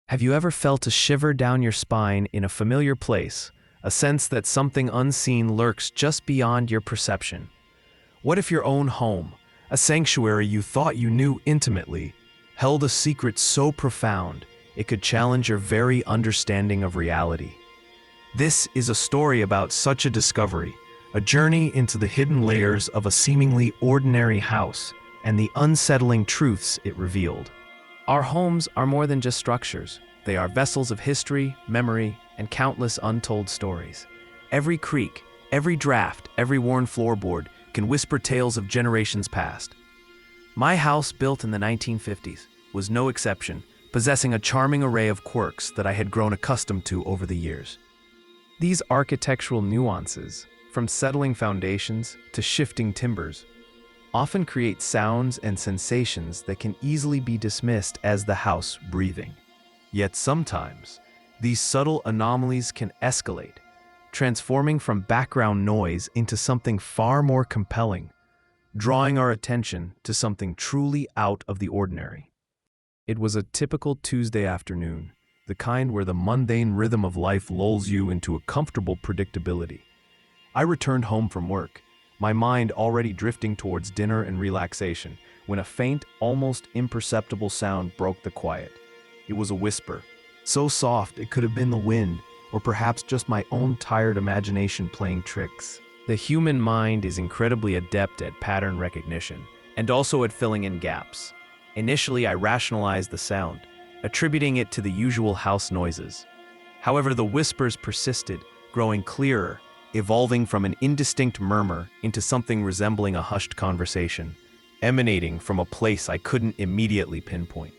Have you ever felt a shiver down your spine in a familiar place, a sense that something unseen lurks just beyond your perception? What if your own home, a sanctuary you thought you knew intimately, held a secret so profound it could challenge your very understanding of reality? This is a story about such a discovery, a journey into the hidden layers of a seemingly ordinary house and the unsettling truths it revealed. Our homes are more than just structures. They are vessels of history, memory, and countless untold stories. Every creak, every draft, every worn floorboard can whisper tales of generations past. My house, built in the 1950s, was no exception, possessing a charming array of quirks that I had grown accustomed to over the years. These architectural nuances, from settling foundations to shifting timbers, often create sounds and sensations that can easily be dismissed as the house breathing. Yet sometimes, these subtle anomalies can escalate, transforming from background noise into something far more compelling, drawing our attention to something truly out of the ordinary. It was a typical Tuesday afternoon, the kind where the mundane rhythm of life lulls you into a comfortable predictability. I returned home from work, my mind already drifting towards dinner and relaxation, when a faint, almost imperceptible sound broke the quiet. It was a whisper, so soft it could have been the wind, or perhaps just my own tired imagination playing tricks. The human mind is incredibly adept at pattern recognition, and also at filling in gaps. Initially, I rationalized the sound, attributing it to the usual house noises. However, the whispers persisted, growing clearer, evolving from an indistinct murmur into something resembling a hushed conversation, emanating from a place I couldn't immediately pinpoint.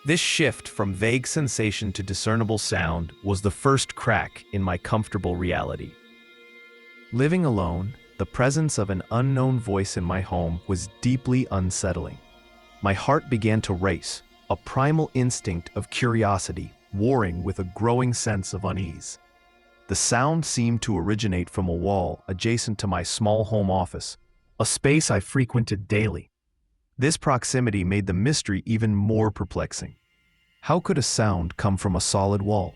This shift from vague sensation to discernible sound was the first crack in my comfortable reality. Living alone, the presence of an unknown voice in my home was deeply unsettling. My heart began to race, a primal instinct of curiosity warring with a growing sense of unease. The sound seemed to originate from a wall adjacent to my small home office, a space I frequented daily. This proximity made the mystery even more perplexing. How could a sound come from a solid wall?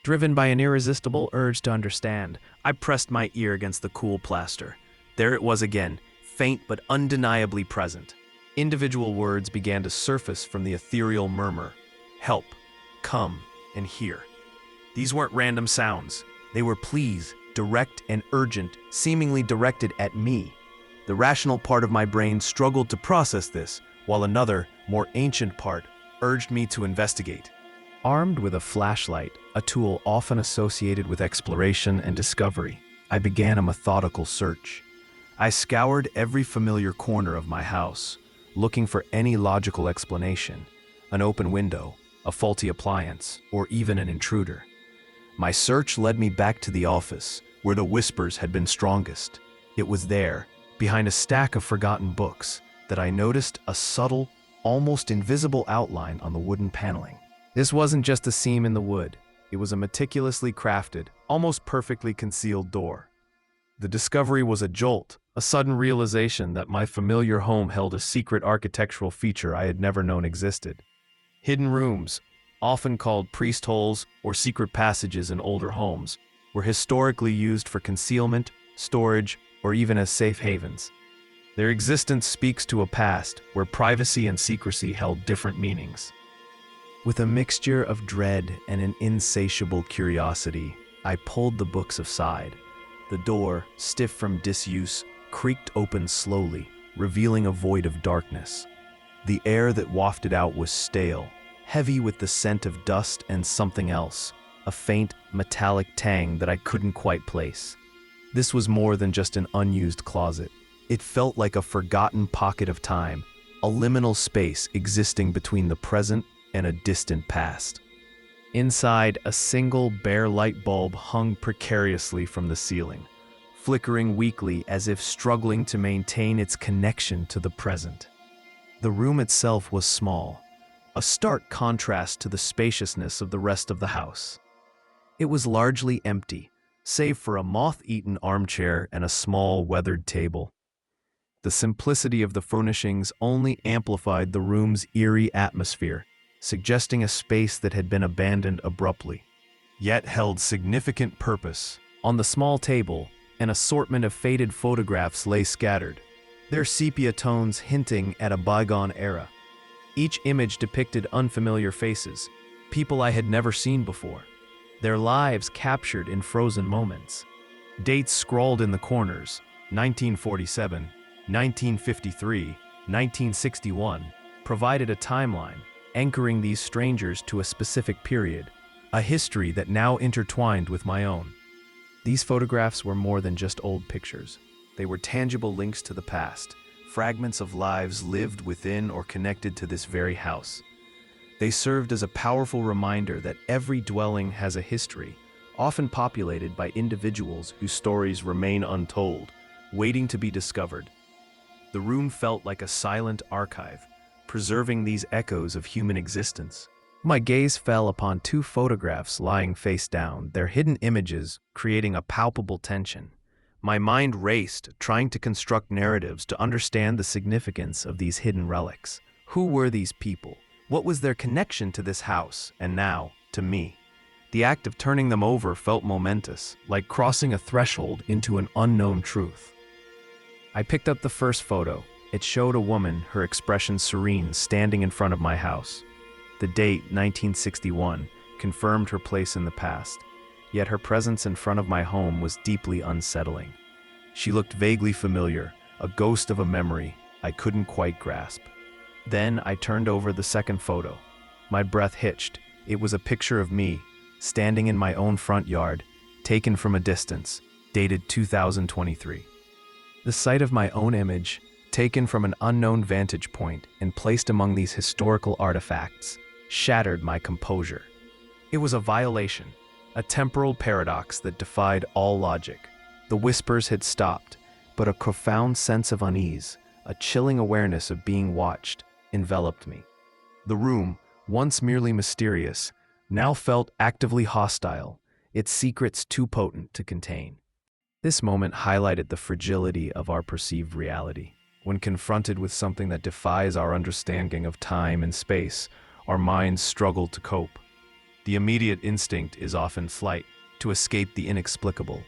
Driven by an irresistible urge to understand, I pressed my ear against the cool plaster. There it was again, faint but undeniably present. Individual words began to surface from the ethereal murmur. Help, come, and hear. These weren't random sounds. They were pleas, direct and urgent, seemingly directed at me. The rational part of my brain struggled to process this, while another, more ancient part, urged me to investigate. Armed with a flashlight, a tool often associated with exploration and discovery, I began a methodical search. I scoured every familiar corner of my house, looking for any logical explanation, an open window, a faulty appliance, or even an intruder. My search led me back to the office, where the whispers had been strongest. It was there, behind a stack of forgotten books, that I noticed a subtle, almost invisible outline on the wooden paneling. This wasn't just a seam in the wood. It was a meticulously crafted, almost perfectly concealed door. The discovery was a jolt, a sudden realization that my familiar home held a secret architectural feature I had never known existed. Hidden rooms, often called priest holes or secret passages in older homes, were historically used for concealment, storage, or even as safe havens. Their existence speaks to a past where privacy and secrecy held different meanings. With a mixture of dread and an insatiable curiosity, I pulled the books aside. The door, stiff from disuse, creaked open slowly, revealing a void of darkness. The air that wafted out was stale, heavy with the scent of dust and something else, a faint, metallic tang that I couldn't quite place. This was more than just an unused closet. It felt like a forgotten pocket of time, a liminal space existing between the present and a distant past. Inside, a single bare light bulb hung precariously from the ceiling, flickering weakly as if struggling to maintain its connection to the present. The room itself was small, a stark contrast to the spaciousness of the rest of the house. It was largely empty, save for a moth-eaten armchair and a small, weathered table. The simplicity of the furnishings only amplified the room's eerie atmosphere, suggesting a space that had been abandoned abruptly, yet held significant purpose. On the small table, an assortment of faded photographs lay scattered, their sepia tones hinting at a bygone era. Each image depicted unfamiliar faces, people I had never seen before, their lives captured in frozen moments. Dates scrawled in the corners, 1947, 1953, 1961, provided a timeline, anchoring these strangers to a specific period, a history that now intertwined with my own. These photographs were more than just old pictures. They were tangible links to the past, fragments of lives lived within or connected to this very house. They served as a powerful reminder that every dwelling has a history, often populated by individuals whose stories remain untold, waiting to be discovered. The room felt like a silent archive, preserving these echoes of human existence. My gaze fell upon two photographs lying face down, their hidden images creating a palpable tension. My mind raced, trying to construct narratives to understand the significance of these hidden relics. Who were these people? What was their connection to this house, and now, to me? The act of turning them over felt momentous, like crossing a threshold into an unknown truth. I picked up the first photo. It showed a woman, her expression serene, standing in front of my house. The date, 1961, confirmed her place in the past, yet her presence in front of my home was deeply unsettling. She looked vaguely familiar, a ghost of a memory I couldn't quite grasp. Then I turned over the second photo. My breath hitched. It was a picture of me, standing in my own front yard, taken from a distance, dated 2023. The sight of my own image, taken from an unknown vantage point and placed among these historical artifacts, shattered my composure. It was a violation, a temporal paradox that defied all logic. The whispers had stopped, but a profound sense of unease, a chilling awareness of being watched, enveloped me. The room, once merely mysterious, now felt actively hostile, its secrets too potent to contain. This moment highlighted the fragility of our perceived reality. When confronted with something that defies our understanding of time and space, our minds struggle to cope. The immediate instinct is often flight, to escape the inexplicable.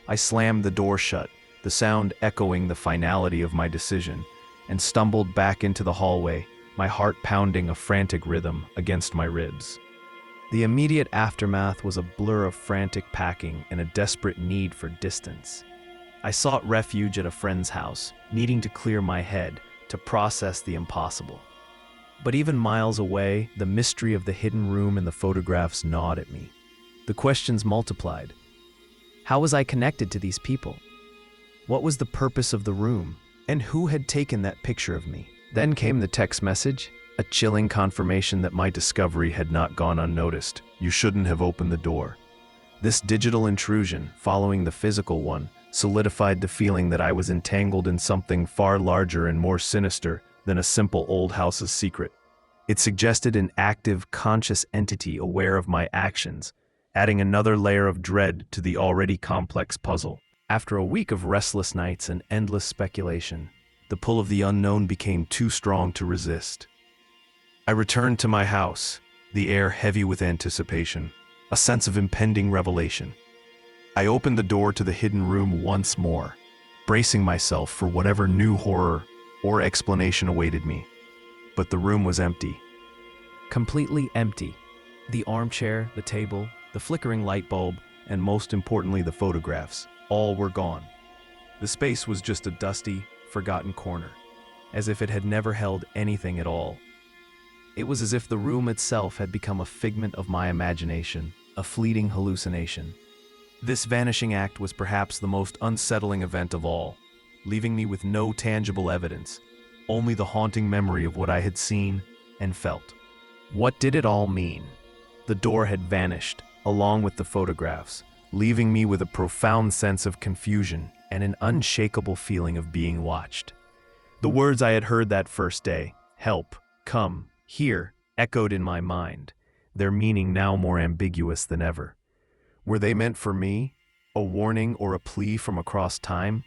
I slammed the door shut, the sound echoing the finality of my decision, and stumbled back into the hallway, my heart pounding a frantic rhythm against my ribs. The immediate aftermath was a blur of frantic packing and a desperate need for distance. I sought refuge at a friend's house, needing to clear my head, to process the impossible. But even miles away, the mystery of the hidden room and the photographs gnawed at me. The questions multiplied. How was I connected to these people? What was the purpose of the room? And who had taken that picture of me? Then came the text message, a chilling confirmation that my discovery had not gone unnoticed. You shouldn't have opened the door. This digital intrusion, following the physical one, solidified the feeling that I was entangled in something far larger and more sinister than a simple old house's secret. It suggested an active, conscious entity aware of my actions, adding another layer of dread to the already complex puzzle. After a week of restless nights and endless speculation, the pull of the unknown became too strong to resist. I returned to my house, the air heavy with anticipation, a sense of impending revelation. I opened the door to the hidden room once more, bracing myself for whatever new horror or explanation awaited me. But the room was empty. Completely empty. The armchair, the table, the flickering light bulb, and most importantly the photographs, all were gone. The space was just a dusty, forgotten corner, as if it had never held anything at all. It was as if the room itself had become a figment of my imagination, a fleeting hallucination. This vanishing act was perhaps the most unsettling event of all, leaving me with no tangible evidence, only the haunting memory of what I had seen and felt. What did it all mean? The door had vanished, along with the photographs, leaving me with a profound sense of confusion and an unshakable feeling of being watched. The words I had heard that first day, help, come, here, echoed in my mind, their meaning now more ambiguous than ever. Were they meant for me, a warning or a plea from across time?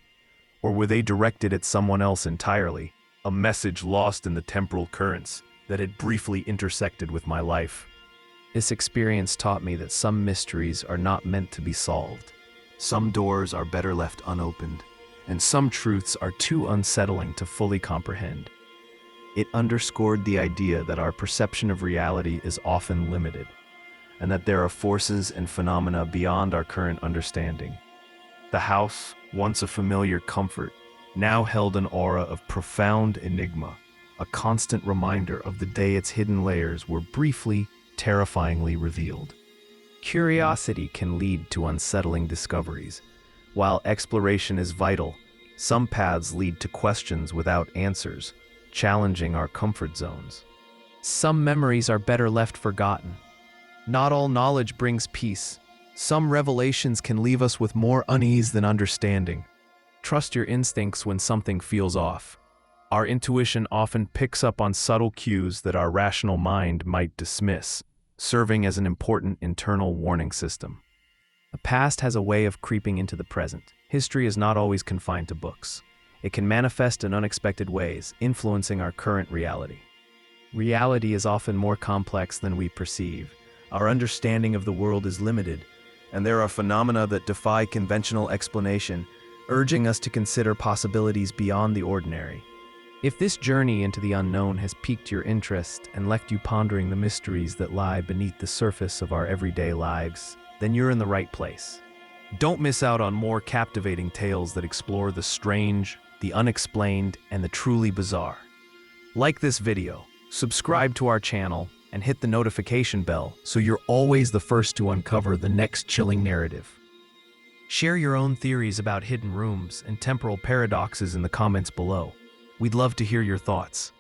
Or were they directed at someone else entirely, a message lost in the temporal currents? that had briefly intersected with my life. This experience taught me that some mysteries are not meant to be solved. Some doors are better left unopened, and some truths are too unsettling to fully comprehend. It underscored the idea that our perception of reality is often limited, and that there are forces and phenomena beyond our current understanding. The house, once a familiar comfort, now held an aura of profound enigma, a constant reminder of the day its hidden layers were briefly, terrifyingly revealed. Curiosity can lead to unsettling discoveries. While exploration is vital, some paths lead to questions without answers, challenging our comfort zones. Some memories are better left forgotten. Not all knowledge brings peace. Some revelations can leave us with more unease than understanding. Trust your instincts when something feels off. Our intuition often picks up on subtle cues that our rational mind might dismiss, serving as an important internal warning system. The past has a way of creeping into the present. History is not always confined to books. It can manifest in unexpected ways, influencing our current reality. Reality is often more complex than we perceive. Our understanding of the world is limited, and there are phenomena that defy conventional explanation, urging us to consider possibilities beyond the ordinary. If this journey into the unknown has piqued your interest and left you pondering the mysteries that lie beneath the surface of our everyday lives, then you're in the right place. Don't miss out on more captivating tales that explore the strange, the unexplained, and the truly bizarre. Like this video, subscribe to our channel, and hit the notification bell so you're always the first to uncover the next chilling narrative. Share your own theories about hidden rooms and temporal paradoxes in the comments below. We'd love to hear your thoughts.